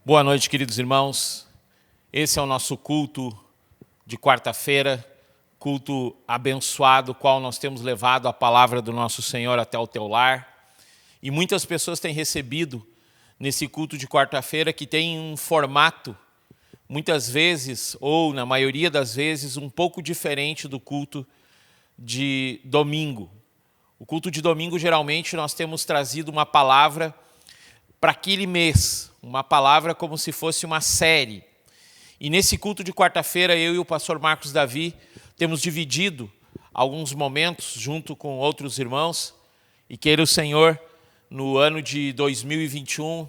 Boa noite, queridos irmãos. Esse é o nosso culto de quarta-feira, culto abençoado, qual nós temos levado a palavra do nosso Senhor até o teu lar. E muitas pessoas têm recebido nesse culto de quarta-feira que tem um formato, muitas vezes, ou na maioria das vezes, um pouco diferente do culto de domingo. O culto de domingo, geralmente, nós temos trazido uma palavra para aquele mês, uma palavra como se fosse uma série. E nesse culto de quarta-feira, eu e o pastor Marcos Davi temos dividido alguns momentos junto com outros irmãos, e queira o Senhor, no ano de 2021,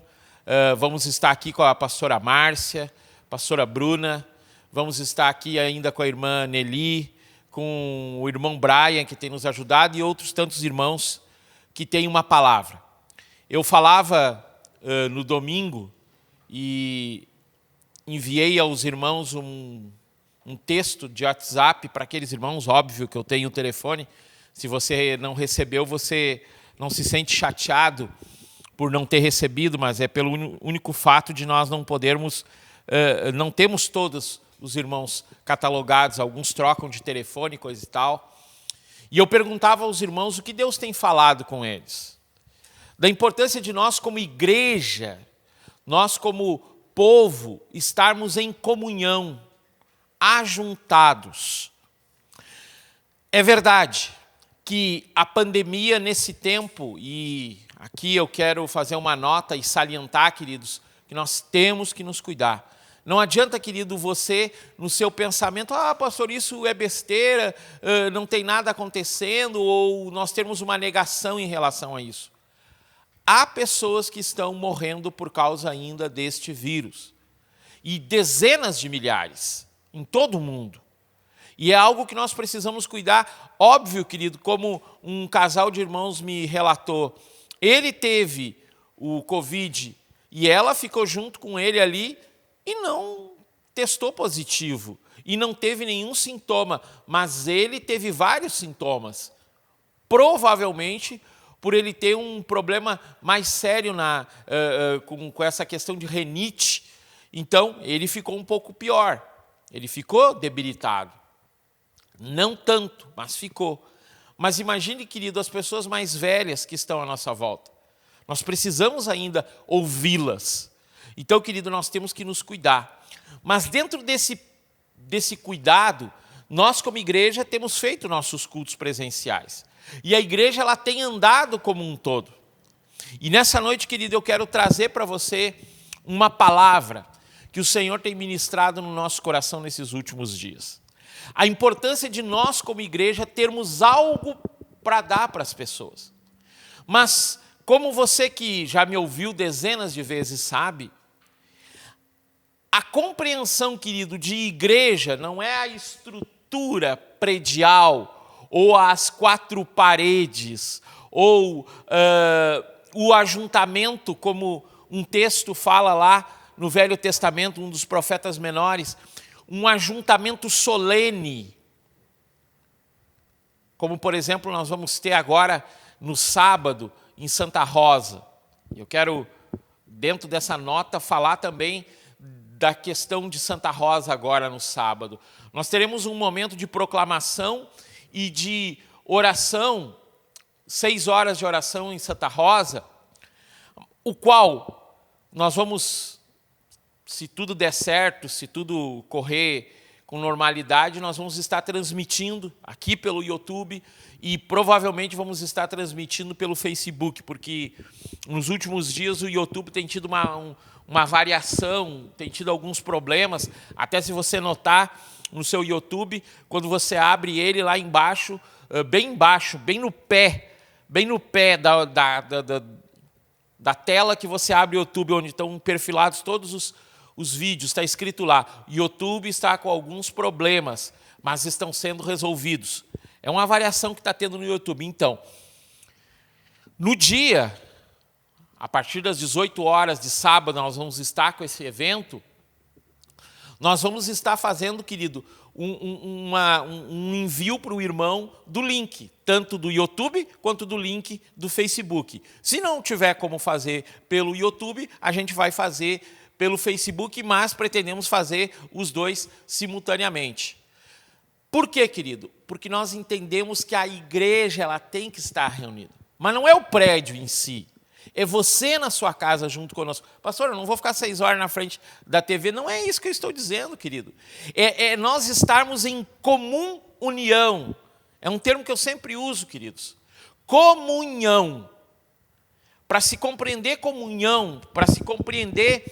vamos estar aqui com a pastora Márcia, pastora Bruna, vamos estar aqui ainda com a irmã Nelly, com o irmão Brian, que tem nos ajudado, e outros tantos irmãos que têm uma palavra. Eu falava no domingo e enviei aos irmãos um texto de WhatsApp para aqueles irmãos, óbvio que eu tenho o telefone. Se você não recebeu, você não se sente chateado por não ter recebido, mas é pelo único fato de nós não podermos, não temos todos os irmãos catalogados, alguns trocam de telefone, coisa e tal. E eu perguntava aos irmãos o que Deus tem falado com eles. Da importância de nós como igreja, nós como povo, estarmos em comunhão, ajuntados. É verdade que a pandemia nesse tempo, e aqui eu quero fazer uma nota e salientar, queridos, que nós temos que nos cuidar. Não adianta, querido, você, no seu pensamento, pastor, isso é besteira, não tem nada acontecendo, ou nós termos uma negação em relação a isso. Há pessoas que estão morrendo por causa ainda deste vírus. E dezenas de milhares em todo o mundo. E é algo que nós precisamos cuidar. Óbvio, querido, como um casal de irmãos me relatou, ele teve o Covid e ela ficou junto com ele ali e não testou positivo. E não teve nenhum sintoma, mas ele teve vários sintomas. Provavelmente por ele ter um problema mais sério com essa questão de rinite. Então, ele ficou um pouco pior. Ele ficou debilitado. Não tanto, mas ficou. Mas imagine, querido, as pessoas mais velhas que estão à nossa volta. Nós precisamos ainda ouvi-las. Então, querido, nós temos que nos cuidar. Mas dentro desse cuidado, nós como igreja temos feito nossos cultos presenciais. E a igreja ela tem andado como um todo. E nessa noite, querido, eu quero trazer para você uma palavra que o Senhor tem ministrado no nosso coração nesses últimos dias. A importância de nós, como igreja, termos algo para dar para as pessoas. Mas, como você que já me ouviu dezenas de vezes sabe, a compreensão, querido, de igreja não é a estrutura predial, ou as quatro paredes, ou o ajuntamento, como um texto fala lá no Velho Testamento, um dos profetas menores, um ajuntamento solene, como, por exemplo, nós vamos ter agora no sábado, em Santa Rosa. Eu quero, dentro dessa nota, falar também da questão de Santa Rosa agora no sábado. Nós teremos um momento de proclamação e de oração, 6 horas de oração em Santa Rosa, o qual nós vamos, se tudo der certo, se tudo correr com normalidade, nós vamos estar transmitindo aqui pelo YouTube e provavelmente vamos estar transmitindo pelo Facebook, porque nos últimos dias o YouTube tem tido uma variação, tem tido alguns problemas, até se você notar no seu YouTube, quando você abre ele lá embaixo, bem no pé da tela que você abre o YouTube, onde estão perfilados todos os vídeos, está escrito lá, YouTube está com alguns problemas, mas estão sendo resolvidos. É uma variação que está tendo no YouTube. Então, no dia, a partir das 18 horas de sábado, nós vamos estar com esse evento. Nós vamos estar fazendo, querido, um envio para o irmão do link, tanto do YouTube quanto do link do Facebook. Se não tiver como fazer pelo YouTube, a gente vai fazer pelo Facebook, mas pretendemos fazer os dois simultaneamente. Por quê, querido? Porque nós entendemos que a igreja ela tem que estar reunida. Mas não é o prédio em si. É você na sua casa junto conosco. Pastor, eu não vou ficar 6 horas na frente da TV. Não é isso que eu estou dizendo, querido. É nós estarmos em comum união. É um termo que eu sempre uso, queridos. Comunhão. Para se compreender comunhão, para se compreender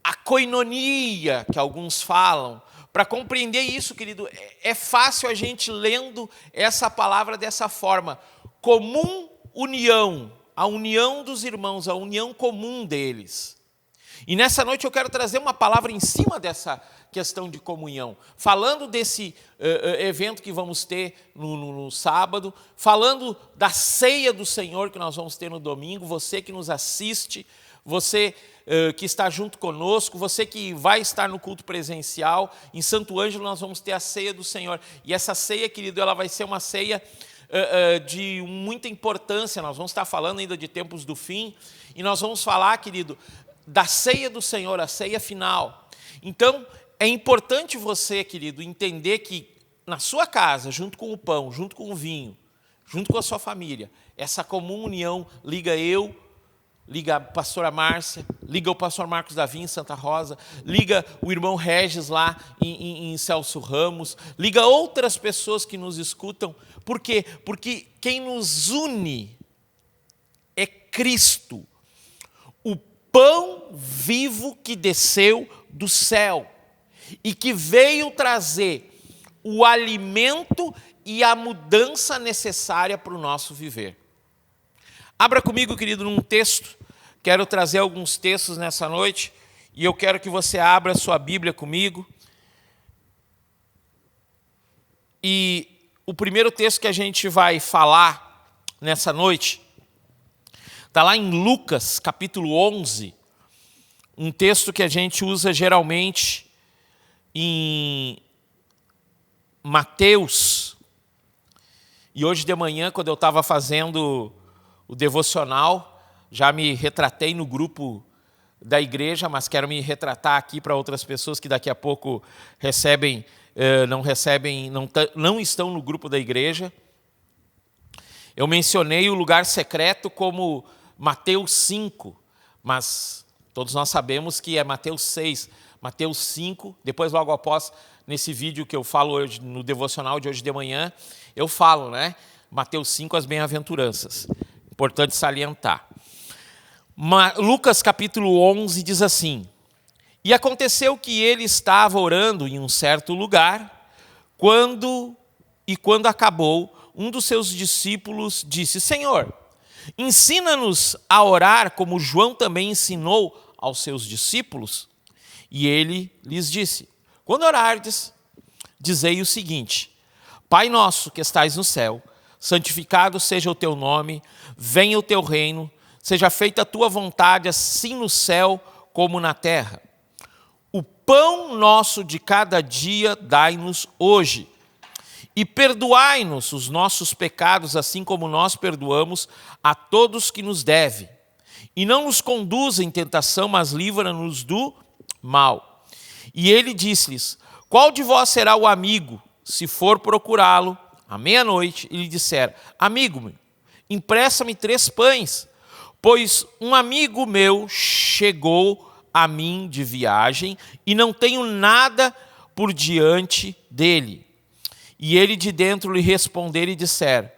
a koinonia que alguns falam, para compreender isso, querido, é fácil a gente lendo essa palavra dessa forma. Comum união, a união dos irmãos, a união comum deles. E nessa noite eu quero trazer uma palavra em cima dessa questão de comunhão, falando desse evento que vamos ter no sábado, falando da ceia do Senhor que nós vamos ter no domingo, você que nos assiste, você que está junto conosco, você que vai estar no culto presencial, em Santo Ângelo nós vamos ter a ceia do Senhor. E essa ceia, querido, ela vai ser uma ceia de muita importância. Nós vamos estar falando ainda de tempos do fim, e nós vamos falar, querido, da ceia do Senhor, a ceia final. Então, é importante você, querido, entender que na sua casa, junto com o pão, junto com o vinho, junto com a sua família, essa comum união liga eu, liga a pastora Márcia, liga o pastor Marcos Davi em Santa Rosa, liga o irmão Regis lá em Celso Ramos, liga outras pessoas que nos escutam. Por quê? Porque quem nos une é Cristo, o pão vivo que desceu do céu e que veio trazer o alimento e a mudança necessária para o nosso viver. Abra comigo, querido, num texto. Quero trazer alguns textos nessa noite e eu quero que você abra a sua Bíblia comigo. E o primeiro texto que a gente vai falar nessa noite está lá em Lucas, capítulo 11, um texto que a gente usa geralmente em Mateus. E hoje de manhã, quando eu estava fazendo o devocional, já me retratei no grupo da igreja, mas quero me retratar aqui para outras pessoas que daqui a pouco não estão no grupo da igreja. Eu mencionei o lugar secreto como Mateus 5, mas todos nós sabemos que é Mateus 6, Mateus 5, depois logo após, nesse vídeo que eu falo hoje, no devocional de hoje de manhã, eu falo, né? Mateus 5, as bem-aventuranças. Importante salientar. Lucas capítulo 11 diz assim: E aconteceu que ele estava orando em um certo lugar, quando acabou, um dos seus discípulos disse: Senhor, ensina-nos a orar como João também ensinou aos seus discípulos. E ele lhes disse: Quando orardes, dizei o seguinte: Pai nosso que estais no céu, santificado seja o teu nome, venha o teu reino, seja feita a tua vontade, assim no céu como na terra. O pão nosso de cada dia dai-nos hoje. E perdoai-nos os nossos pecados, assim como nós perdoamos a todos que nos devem. E não nos conduza em tentação, mas livra-nos do mal. E ele disse-lhes: Qual de vós será o amigo, se for procurá-lo à meia-noite, e lhe disser: Amigo, empresta-me 3 pães, pois um amigo meu chegou a mim de viagem e não tenho nada por diante dele. E ele de dentro lhe responder e disser: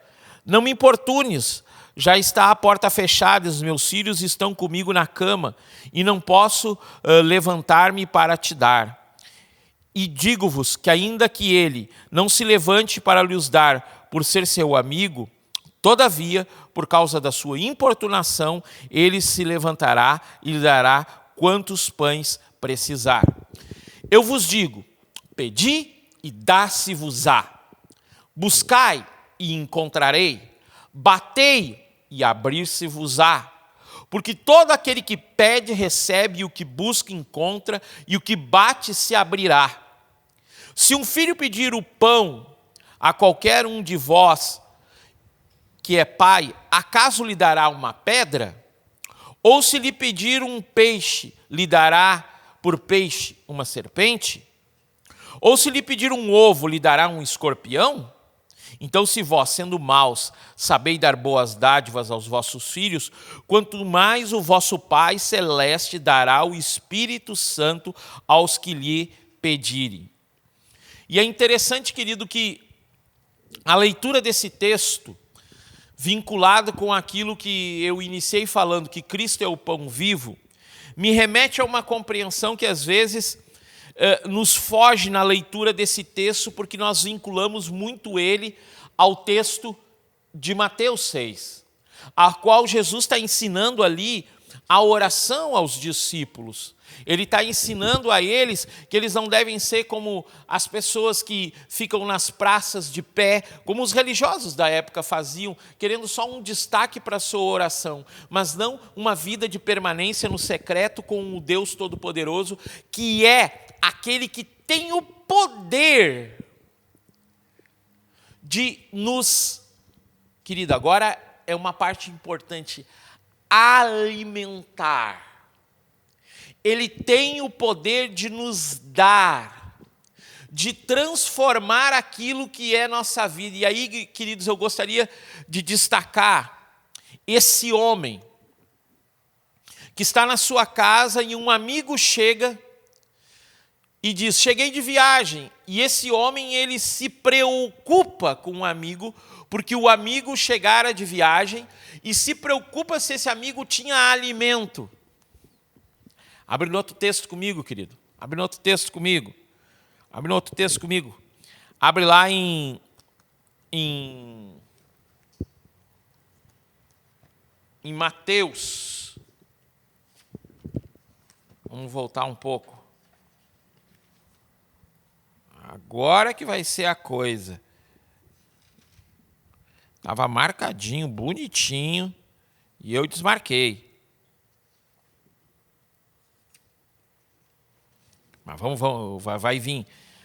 Não me importunes, já está a porta fechada, os meus filhos estão comigo na cama, e não posso levantar-me para te dar. E digo-vos que ainda que ele não se levante para lhes dar, por ser seu amigo, todavia, por causa da sua importunação, ele se levantará e lhe dará quantos pães precisar. Eu vos digo: pedi e dá-se-vos-á. Buscai e encontrarei. Batei e abrir-se-vos-á. Porque todo aquele que pede, recebe, e o que busca, encontra, e o que bate, se abrirá. Se um filho pedir o pão a qualquer um de vós, que é pai, acaso lhe dará uma pedra? Ou se lhe pedir um peixe, lhe dará por peixe uma serpente? Ou se lhe pedir um ovo, lhe dará um escorpião? Então, se vós, sendo maus, sabeis dar boas dádivas aos vossos filhos, quanto mais o vosso Pai Celeste dará o Espírito Santo aos que lhe pedirem. E é interessante, querido, que a leitura desse texto, vinculado com aquilo que eu iniciei falando, que Cristo é o pão vivo, me remete a uma compreensão que às vezes nos foge na leitura desse texto, porque nós vinculamos muito ele ao texto de Mateus 6, a qual Jesus está ensinando ali a oração aos discípulos. Ele está ensinando a eles que eles não devem ser como as pessoas que ficam nas praças de pé, como os religiosos da época faziam, querendo só um destaque para a sua oração, mas não uma vida de permanência no secreto com o Deus Todo-Poderoso, que é aquele que tem o poder de nos... Querido, agora é uma parte importante, alimentar. Ele tem o poder de nos dar, de transformar aquilo que é nossa vida. E aí, queridos, eu gostaria de destacar esse homem que está na sua casa e um amigo chega e diz: cheguei de viagem. E esse homem, ele se preocupa com o amigo, porque o amigo chegara de viagem, e se preocupa se esse amigo tinha alimento. Abre no outro texto comigo, querido. Abre no outro texto comigo. Abre no outro texto comigo. Abre lá em Mateus. Vamos voltar um pouco. Agora que vai ser a coisa. Estava marcadinho, bonitinho, e eu desmarquei. Mas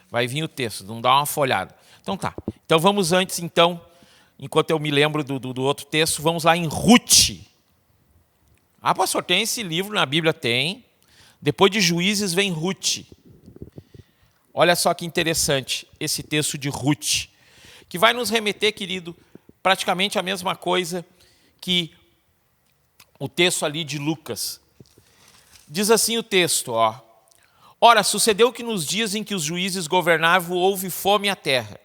vai vir o texto, não dá uma folhada. Então tá. Então vamos antes, então, enquanto eu me lembro do outro texto, vamos lá em Ruth. Ah, pastor, tem esse livro na Bíblia? Tem. Depois de Juízes vem Ruth. Olha só que interessante esse texto de Ruth, que vai nos remeter, querido, praticamente a mesma coisa que o texto ali de Lucas. Diz assim o texto, ó. Ora, sucedeu que nos dias em que os juízes governavam, houve fome à terra.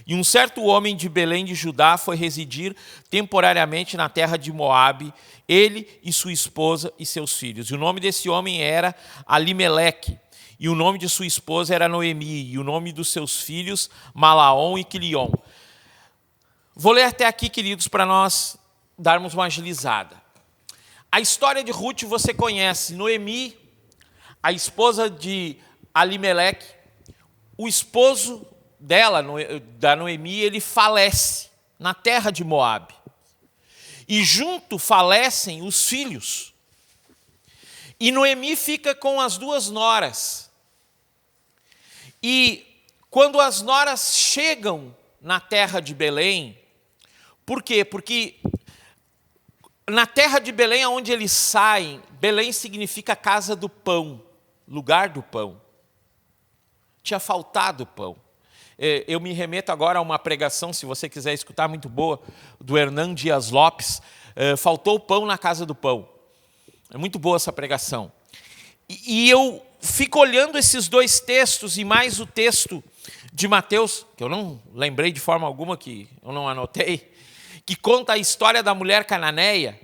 E um certo homem de Belém de Judá foi residir temporariamente na terra de Moabe, ele e sua esposa e seus filhos. E o nome desse homem era Alimeleque, e o nome de sua esposa era Noemi, e o nome dos seus filhos Malaom e Quilion. Vou ler até aqui, queridos, para nós darmos uma agilizada. A história de Ruth você conhece. Noemi, a esposa de Alimeleque, o esposo dela, da Noemi, ele falece na terra de Moabe. E junto falecem os filhos. E Noemi fica com as duas noras. E quando as noras chegam na terra de Belém, por quê? Porque na terra de Belém, onde eles saem, Belém significa casa do pão, lugar do pão. Tinha faltado pão. Eu me remeto agora a uma pregação, se você quiser escutar, muito boa, do Hernan Dias Lopes. Faltou pão na casa do pão. É muito boa essa pregação. E eu fico olhando esses dois textos e mais o texto de Mateus, que eu não lembrei de forma alguma, que eu não anotei, que conta a história da mulher cananeia.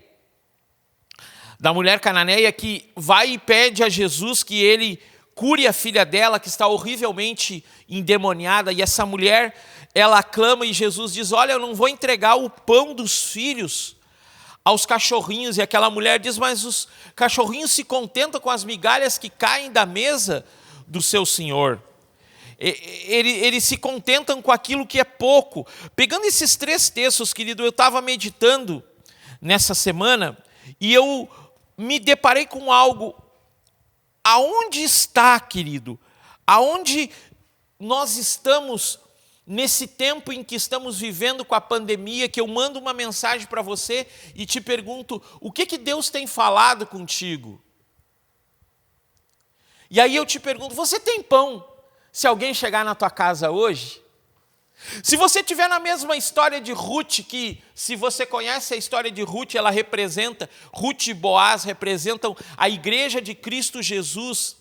Da mulher cananeia que vai e pede a Jesus que ele cure a filha dela, que está horrivelmente endemoniada. E essa mulher, ela clama e Jesus diz: olha, eu não vou entregar o pão dos filhos aos cachorrinhos. E aquela mulher diz: mas os cachorrinhos se contentam com as migalhas que caem da mesa do seu senhor. Eles se contentam com aquilo que é pouco. Pegando esses três textos, querido, eu estava meditando nessa semana e eu me deparei com algo. Aonde está, querido? Aonde nós estamos nesse tempo em que estamos vivendo com a pandemia, que eu mando uma mensagem para você e te pergunto, o que Deus tem falado contigo? E aí eu te pergunto, você tem pão se alguém chegar na tua casa hoje? Se você tiver na mesma história de Ruth, que se você conhece a história de Ruth, ela representa, Ruth e Boaz representam a igreja de Cristo Jesus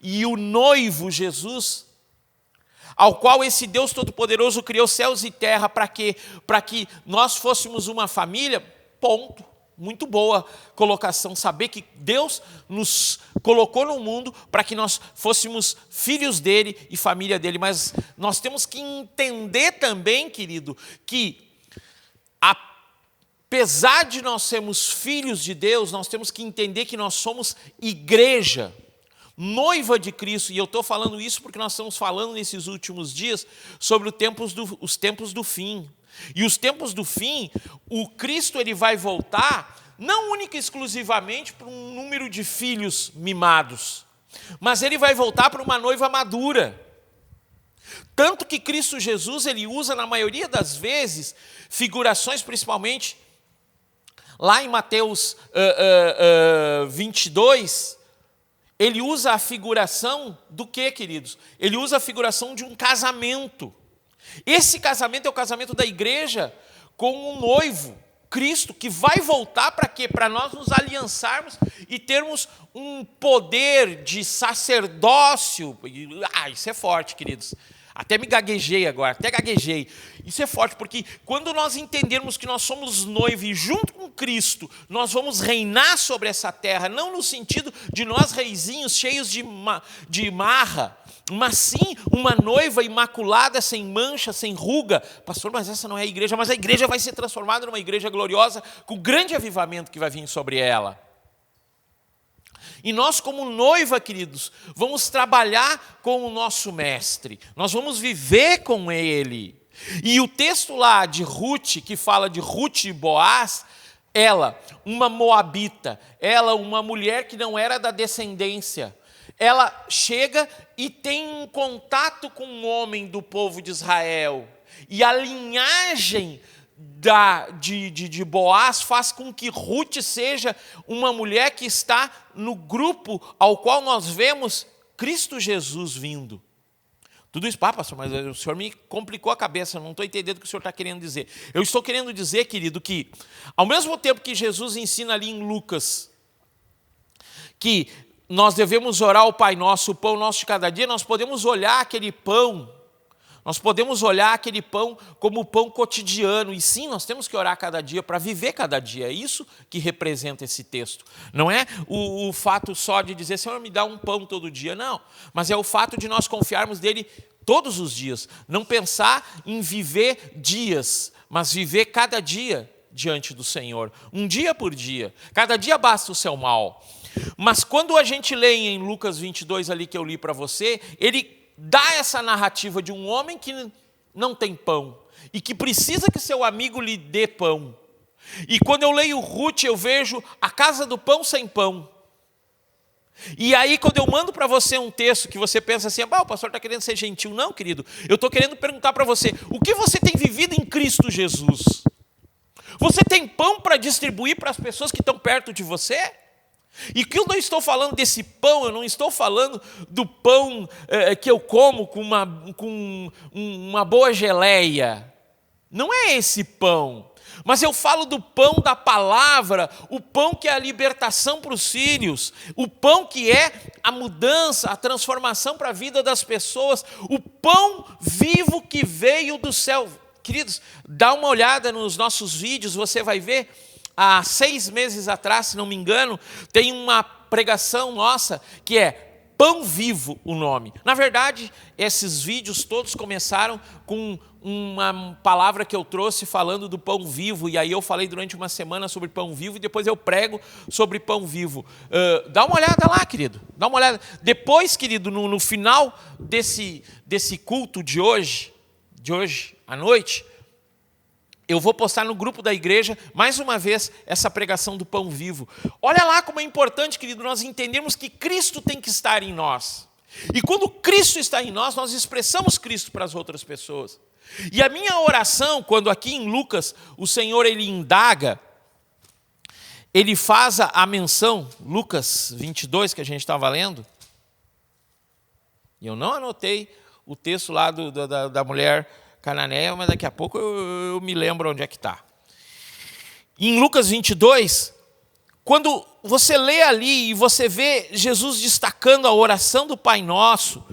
e o noivo Jesus, ao qual esse Deus Todo-Poderoso criou céus e terra para quê? Para que nós fôssemos uma família, ponto. Muito boa colocação, saber que Deus nos colocou no mundo para que nós fôssemos filhos dele e família dele. Mas nós temos que entender também, querido, que apesar de nós sermos filhos de Deus, nós temos que entender que nós somos igreja, noiva de Cristo. E eu estou falando isso porque nós estamos falando nesses últimos dias sobre os tempos do fim. E os tempos do fim, o Cristo ele vai voltar, não única e exclusivamente para um número de filhos mimados, mas ele vai voltar para uma noiva madura. Tanto que Cristo Jesus, ele usa na maioria das vezes, figurações principalmente, lá em Mateus 22, ele usa a figuração do quê, queridos? Ele usa a figuração de um casamento. Esse casamento é o casamento da igreja com um noivo, Cristo, que vai voltar para quê? Para nós nos aliançarmos e termos um poder de sacerdócio. Isso é forte, queridos. Até me gaguejei agora, até gaguejei. Isso é forte, porque quando nós entendermos que nós somos noivo e junto com Cristo, nós vamos reinar sobre essa terra, não no sentido de nós reizinhos cheios de marra, mas sim uma noiva imaculada, sem mancha, sem ruga. Pastor, mas essa não é a igreja, mas a igreja vai ser transformada numa igreja gloriosa, com o grande avivamento que vai vir sobre ela. E nós, como noiva, queridos, vamos trabalhar com o nosso mestre, nós vamos viver com ele. E o texto lá de Ruth, que fala de Ruth e Boaz, ela, uma moabita, ela, uma mulher que não era da descendência, ela chega e tem um contato com um homem do povo de Israel. E a linhagem de Boaz faz com que Ruth seja uma mulher que está no grupo ao qual nós vemos Cristo Jesus vindo. Tudo isso, pastor, mas o senhor me complicou a cabeça, eu não estou entendendo o que o senhor está querendo dizer. Eu estou querendo dizer, querido, que ao mesmo tempo que Jesus ensina ali em Lucas que nós devemos orar ao Pai Nosso, o pão nosso de cada dia, nós podemos olhar aquele pão, como o pão cotidiano. E sim, nós temos que orar cada dia para viver cada dia. É isso que representa esse texto. Não é o fato só de dizer, Senhor, me dá um pão todo dia. Não, mas é o fato de nós confiarmos nele todos os dias. Não pensar em viver dias, mas viver cada dia diante do Senhor. Um dia por dia. Cada dia basta o seu mal. Mas quando a gente lê em Lucas 22 ali que eu li para você, ele dá essa narrativa de um homem que não tem pão e que precisa que seu amigo lhe dê pão. E quando eu leio Ruth, eu vejo a casa do pão sem pão. E aí quando eu mando para você um texto que você pensa assim, o pastor está querendo ser gentil. Não, querido, eu estou querendo perguntar para você, o que você tem vivido em Cristo Jesus? Você tem pão para distribuir para as pessoas que estão perto de você? E que eu não estou falando desse pão, eu não estou falando do pão que eu como com uma boa geleia. Não é esse pão. Mas eu falo do pão da palavra, o pão que é a libertação para os filhos, o pão que é a mudança, a transformação para a vida das pessoas, o pão vivo que veio do céu. Queridos, dá uma olhada nos nossos vídeos, você vai ver. Há 6 meses atrás, se não me engano, tem uma pregação nossa que é Pão Vivo o nome. Na verdade, esses vídeos todos começaram com uma palavra que eu trouxe falando do pão vivo, e aí eu falei durante uma semana sobre pão vivo e depois eu prego sobre pão vivo. Dá uma olhada lá, querido, dá uma olhada. Depois, querido, no final desse culto de hoje à noite, eu vou postar no grupo da igreja, mais uma vez, essa pregação do pão vivo. Olha lá como é importante, querido, nós entendermos que Cristo tem que estar em nós. E quando Cristo está em nós, nós expressamos Cristo para as outras pessoas. E a minha oração, quando aqui em Lucas o Senhor ele indaga, ele faz a menção, Lucas 22, que a gente estava lendo, e eu não anotei o texto lá da mulher cananeia, mas daqui a pouco eu me lembro onde é que está. Em Lucas 22, quando você lê ali e você vê Jesus destacando a oração do Pai Nosso,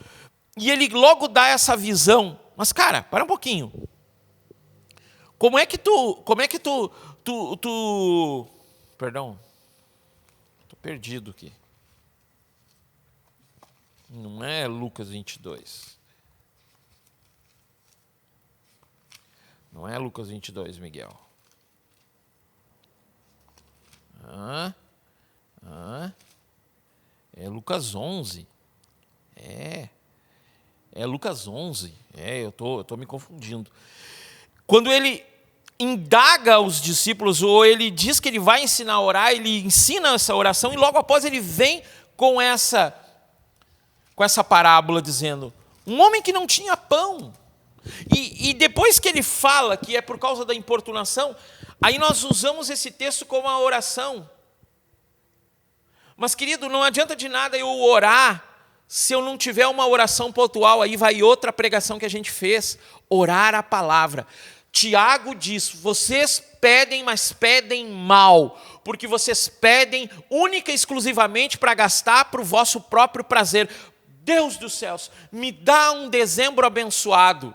e ele logo dá essa visão. Mas, cara, para um pouquinho. Como é que tu perdão, estou perdido aqui. Não é Lucas 22. Não é Lucas 22, Miguel. É Lucas 11. É Lucas 11. Eu tô me confundindo. Quando ele indaga os discípulos, ou ele diz que ele vai ensinar a orar, ele ensina essa oração, e logo após ele vem com essa parábola dizendo, um homem que não tinha pão. E depois que ele fala que é por causa da importunação, aí nós usamos esse texto como a oração. Mas, querido, não adianta de nada eu orar se eu não tiver uma oração pontual. Aí vai outra pregação que a gente fez, orar a palavra. Tiago diz, vocês pedem, mas pedem mal, porque vocês pedem única e exclusivamente para gastar para o vosso próprio prazer. Deus dos céus, me dá um dezembro abençoado,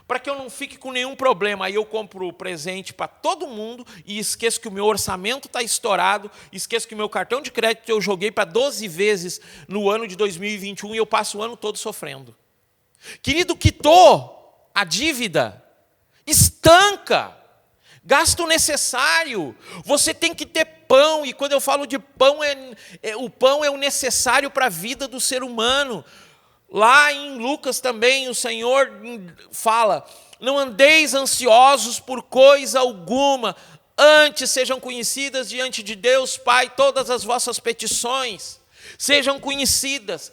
para que eu não fique com nenhum problema. Aí eu compro presente para todo mundo e esqueço que o meu orçamento está estourado, esqueço que o meu cartão de crédito eu joguei para 12 vezes no ano de 2021 e eu passo o ano todo sofrendo. Querido, quitou a dívida, estanca, gasta o necessário. Você tem que ter pão, e quando eu falo de pão, o pão é o necessário para a vida do ser humano. Lá em Lucas também o Senhor fala, não andeis ansiosos por coisa alguma, antes sejam conhecidas diante de Deus Pai todas as vossas petições. Sejam conhecidas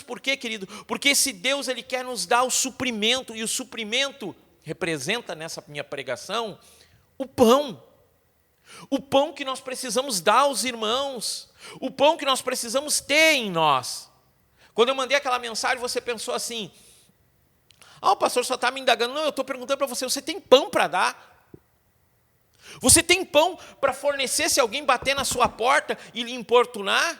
por quê, querido? Porque esse Deus ele quer nos dar o suprimento, e o suprimento representa nessa minha pregação o pão que nós precisamos dar aos irmãos, o pão que nós precisamos ter em nós. Quando eu mandei aquela mensagem, você pensou assim, o pastor só está me indagando. Não, eu estou perguntando para você, você tem pão para dar? Você tem pão para fornecer se alguém bater na sua porta e lhe importunar?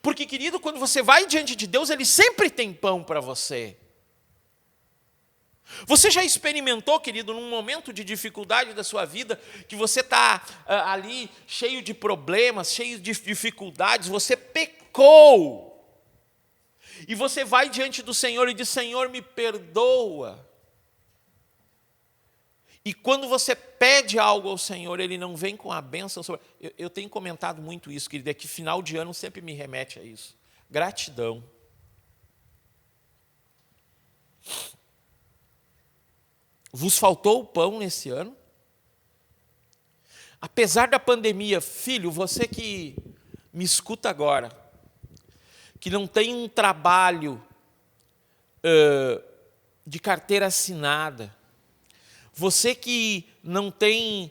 Porque, querido, quando você vai diante de Deus, Ele sempre tem pão para você. Você já experimentou, querido, num momento de dificuldade da sua vida, que você está ali cheio de problemas, cheio de dificuldades, você pecou, e você vai diante do Senhor e diz, Senhor, me perdoa. E quando você pede algo ao Senhor, Ele não vem com a bênção sobre... Eu tenho comentado muito isso, querido, é que final de ano sempre me remete a isso. Gratidão. Vos faltou o pão nesse ano? Apesar da pandemia, filho, você que me escuta agora, que não tem um trabalho de carteira assinada, você que não tem,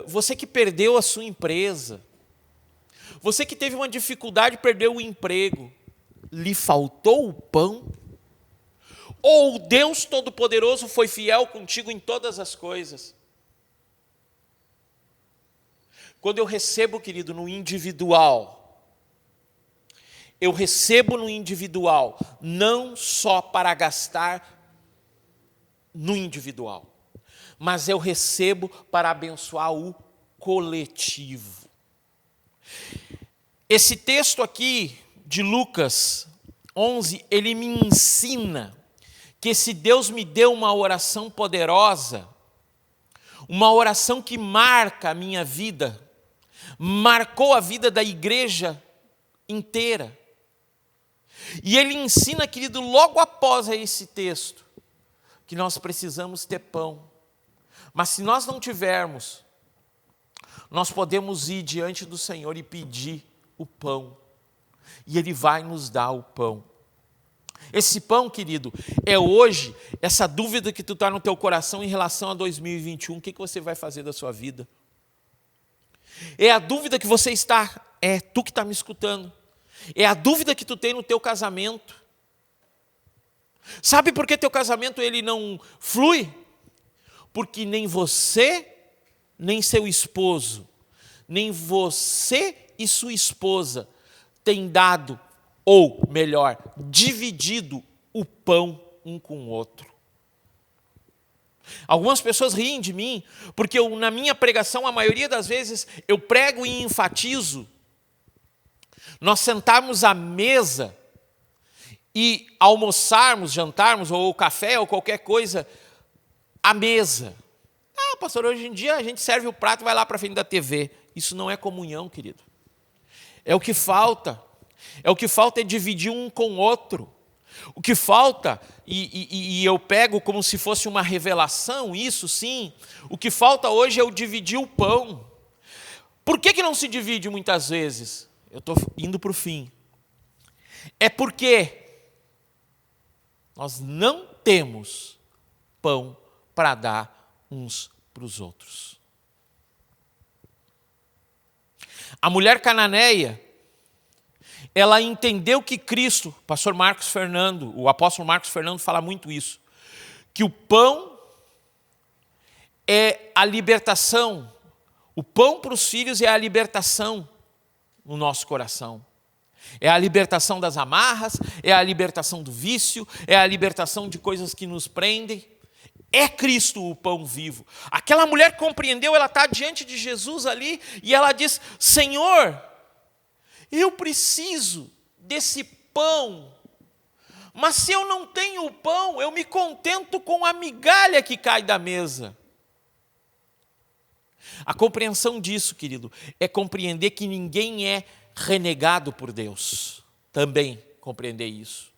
você que perdeu a sua empresa, você que teve uma dificuldade e perdeu o emprego, lhe faltou o pão? Ou Deus Todo-Poderoso foi fiel contigo em todas as coisas? Quando eu recebo, querido, no individual, eu recebo no individual, não só para gastar no individual, mas eu recebo para abençoar o coletivo. Esse texto aqui de Lucas 11, ele me ensina que se Deus me deu uma oração poderosa, uma oração que marca a minha vida, marcou a vida da igreja inteira. E ele ensina, querido, logo após esse texto, que nós precisamos ter pão. Mas se nós não tivermos, nós podemos ir diante do Senhor e pedir o pão. e Ele vai nos dar o pão. Esse pão, querido, é hoje essa dúvida que tu está no teu coração em relação a 2021. O que você vai fazer da sua vida? É a dúvida que você está, é tu que está me escutando. É a dúvida que tu tem no teu casamento. Sabe por que teu casamento ele não flui? Porque nem você, nem seu esposo, nem você e sua esposa têm dado, ou melhor, dividido o pão um com o outro. Algumas pessoas riem de mim, porque na minha pregação, a maioria das vezes, eu prego e enfatizo nós sentarmos à mesa e almoçarmos, jantarmos, ou café, ou qualquer coisa, à mesa. Ah, pastor, hoje em dia a gente serve o prato e vai lá para frente da TV. Isso não é comunhão, querido. É o que falta. É o que falta é dividir um com o outro. O que falta, e eu pego como se fosse uma revelação, isso sim, o que falta hoje é o dividir o pão. Por que não se divide muitas vezes? Eu estou indo para o fim. É porque nós não temos pão para dar uns para os outros. A mulher cananeia, ela entendeu que Cristo, pastor Marcos Fernando, o apóstolo Marcos Fernando fala muito isso, que o pão é a libertação, o pão para os filhos é a libertação no nosso coração. É a libertação das amarras, é a libertação do vício, é a libertação de coisas que nos prendem. É Cristo o pão vivo. Aquela mulher compreendeu, ela está diante de Jesus ali e ela diz: Senhor, eu preciso desse pão, mas se eu não tenho o pão, eu me contento com a migalha que cai da mesa. A compreensão disso, querido, é compreender que ninguém é renegado por Deus. Também compreender isso.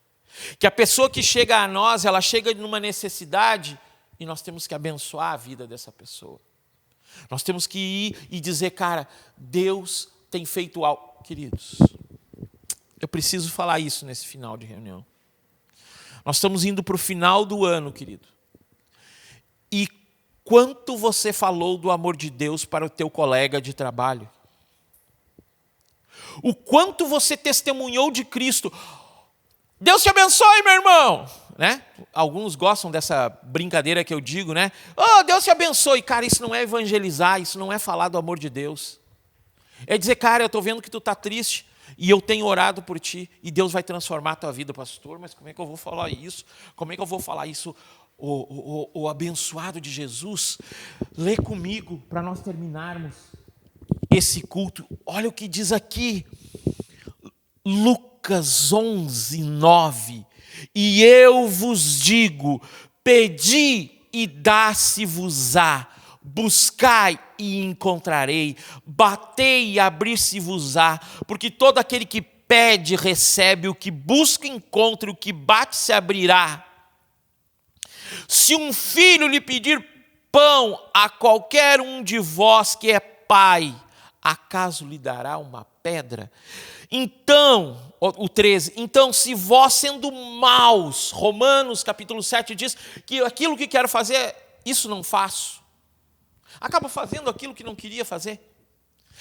Que a pessoa que chega a nós, ela chega numa necessidade e nós temos que abençoar a vida dessa pessoa. Nós temos que ir e dizer, cara, Deus tem feito algo. Queridos, eu preciso falar isso nesse final de reunião. Nós estamos indo para o final do ano, querido. E quanto você falou do amor de Deus para o teu colega de trabalho? O quanto você testemunhou de Cristo? Deus te abençoe, meu irmão! Né? Alguns gostam dessa brincadeira que eu digo, né? Oh, Deus te abençoe. Cara, isso não é evangelizar, isso não é falar do amor de Deus. É dizer, cara, eu estou vendo que tu está triste e eu tenho orado por ti e Deus vai transformar a tua vida, pastor, mas como é que eu vou falar isso? Como é que eu vou falar isso? O abençoado de Jesus, lê comigo para nós terminarmos esse culto. Olha o que diz aqui, Lucas 11:9. E eu vos digo, pedi e dá-se-vos-á, buscai e encontrarei, batei e abrir-se-vos-á, porque todo aquele que pede recebe, o que busca encontra, o que bate se abrirá. Se um filho lhe pedir pão a qualquer um de vós que é pai, acaso lhe dará uma pedra? Então, o 13, então se vós sendo maus, Romanos capítulo 7 diz que aquilo que quero fazer, isso não faço. Acaba fazendo aquilo que não queria fazer.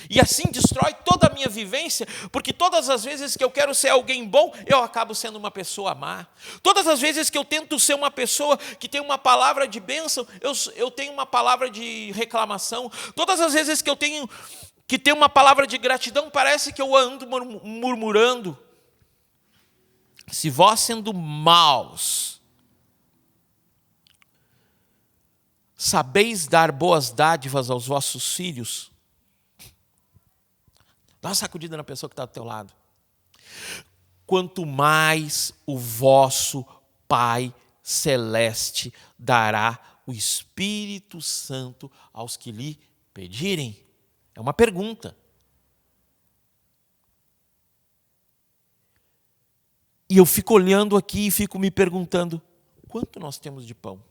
E assim destrói toda a minha vivência, porque todas as vezes que eu quero ser alguém bom, eu acabo sendo uma pessoa má. Todas as vezes que eu tento ser uma pessoa que tem uma palavra de bênção, eu tenho uma palavra de reclamação. Todas as vezes que eu tenho que ter uma palavra de gratidão, parece que eu ando murmurando. Se vós sendo maus, sabeis dar boas dádivas aos vossos filhos, dá uma sacudida na pessoa que está do teu lado. Quanto mais o vosso Pai Celeste dará o Espírito Santo aos que lhe pedirem. É uma pergunta. E eu fico olhando aqui e fico me perguntando, quanto nós temos de pão?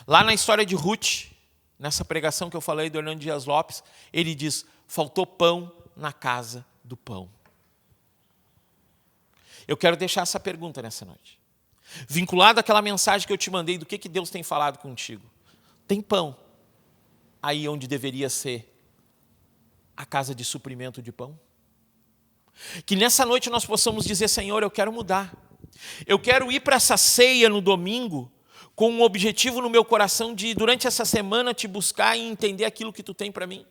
Lá na história de Ruth, nessa pregação que eu falei do Hernando Dias Lopes, ele diz, faltou pão na casa do pão? Eu quero deixar essa pergunta nessa noite. Vinculado àquela mensagem que eu te mandei do que Deus tem falado contigo. Tem pão aí onde deveria ser a casa de suprimento de pão? Que nessa noite nós possamos dizer, Senhor, eu quero mudar. Eu quero ir para essa ceia no domingo com um objetivo no meu coração de, durante essa semana, te buscar e entender aquilo que tu tem para mim.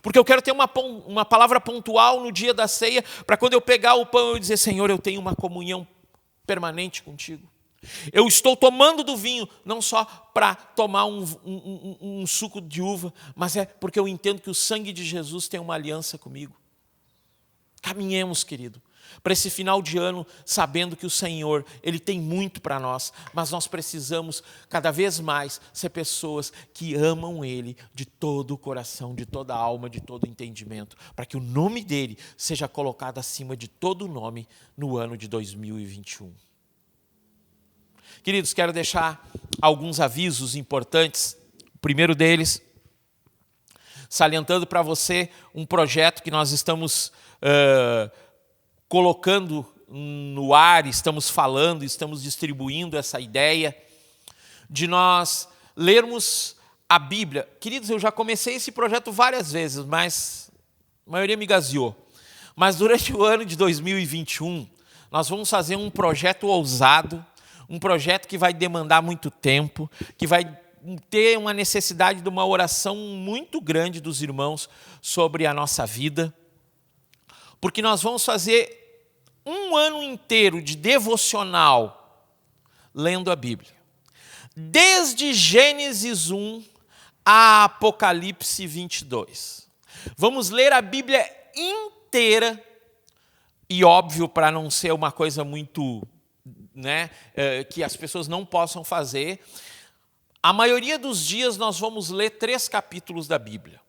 Porque eu quero ter uma palavra pontual no dia da ceia, para quando eu pegar o pão eu dizer, Senhor, eu tenho uma comunhão permanente contigo. Eu estou tomando do vinho, não só para tomar um suco de uva, mas é porque eu entendo que o sangue de Jesus tem uma aliança comigo. Caminhemos, querido, para esse final de ano, sabendo que o Senhor, Ele tem muito para nós, mas nós precisamos cada vez mais ser pessoas que amam Ele de todo o coração, de toda a alma, de todo o entendimento, para que o nome dEle seja colocado acima de todo nome no ano de 2021. Queridos, quero deixar alguns avisos importantes. O primeiro deles, salientando para você um projeto que nós estamos colocando no ar, estamos falando, estamos distribuindo essa ideia de nós lermos a Bíblia. Queridos, eu já comecei esse projeto várias vezes, mas a maioria me gaseou. Mas durante o ano de 2021, nós vamos fazer um projeto ousado, um projeto que vai demandar muito tempo, que vai ter uma necessidade de uma oração muito grande dos irmãos sobre a nossa vida, porque nós vamos fazer um ano inteiro de devocional lendo a Bíblia. Desde Gênesis 1 a Apocalipse 22. Vamos ler a Bíblia inteira, e óbvio, para não ser uma coisa muito, que as pessoas não possam fazer, a maioria dos dias nós vamos ler 3 capítulos da Bíblia.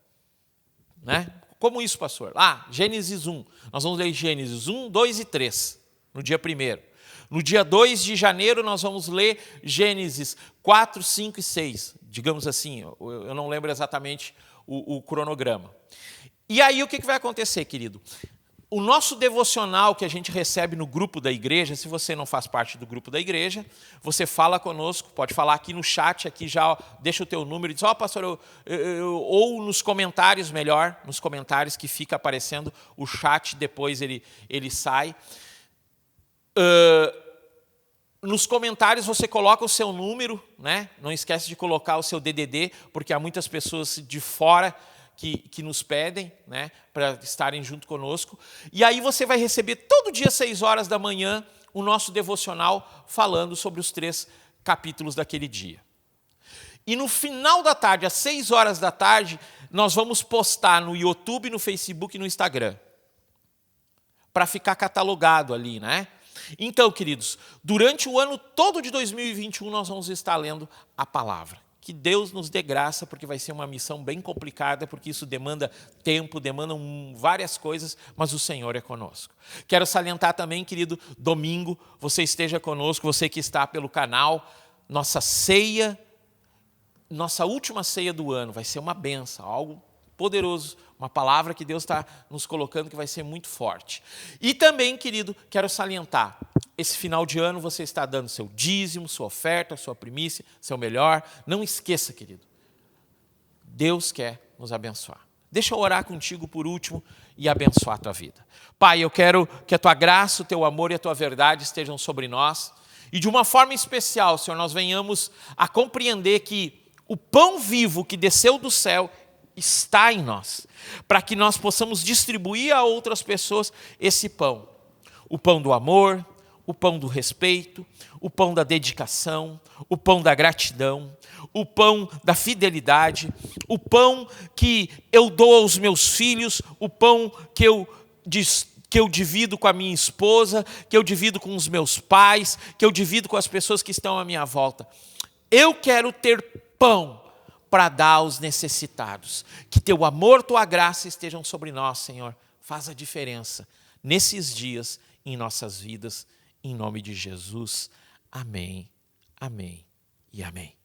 Como isso, pastor? Gênesis 1. Nós vamos ler Gênesis 1, 2 e 3, no dia 1º. No dia 2 de janeiro, nós vamos ler Gênesis 4, 5 e 6. Digamos assim, eu não lembro exatamente o cronograma. E aí, o que vai acontecer, querido? O nosso devocional que a gente recebe no grupo da igreja, se você não faz parte do grupo da igreja, você fala conosco, pode falar aqui no chat, aqui já deixa o teu número e diz, pastor, ou nos comentários, melhor, nos comentários que fica aparecendo o chat, depois ele sai. Nos comentários você coloca o seu número, não esquece de colocar o seu DDD, porque há muitas pessoas de fora que nos pedem, para estarem junto conosco. E aí você vai receber todo dia, 6 horas da manhã, o nosso devocional falando sobre os 3 capítulos daquele dia. E no final da tarde, às 6 horas da tarde, nós vamos postar no YouTube, no Facebook e no Instagram, para ficar catalogado ali, Então, queridos, durante o ano todo de 2021, nós vamos estar lendo a palavra. Que Deus nos dê graça, porque vai ser uma missão bem complicada, porque isso demanda tempo, demanda várias coisas, mas o Senhor é conosco. Quero salientar também, querido, domingo, você esteja conosco, você que está pelo canal, nossa ceia, nossa última ceia do ano, vai ser uma bênção, algo poderoso, uma palavra que Deus está nos colocando que vai ser muito forte. E também, querido, quero salientar, esse final de ano você está dando seu dízimo, sua oferta, sua primícia, seu melhor. Não esqueça, querido, Deus quer nos abençoar. Deixa eu orar contigo por último e abençoar a tua vida. Pai, eu quero que a tua graça, o teu amor e a tua verdade estejam sobre nós. E de uma forma especial, Senhor, nós venhamos a compreender que o pão vivo que desceu do céu está em nós, para que nós possamos distribuir a outras pessoas esse pão. O pão do amor, o pão do respeito, o pão da dedicação, o pão da gratidão, o pão da fidelidade, o pão que eu dou aos meus filhos, o pão que eu divido com a minha esposa, que eu divido com os meus pais, que eu divido com as pessoas que estão à minha volta. Eu quero ter pão para dar aos necessitados. Que teu amor, tua graça estejam sobre nós, Senhor. Faz a diferença nesses dias em nossas vidas, em nome de Jesus. Amém, amém e amém.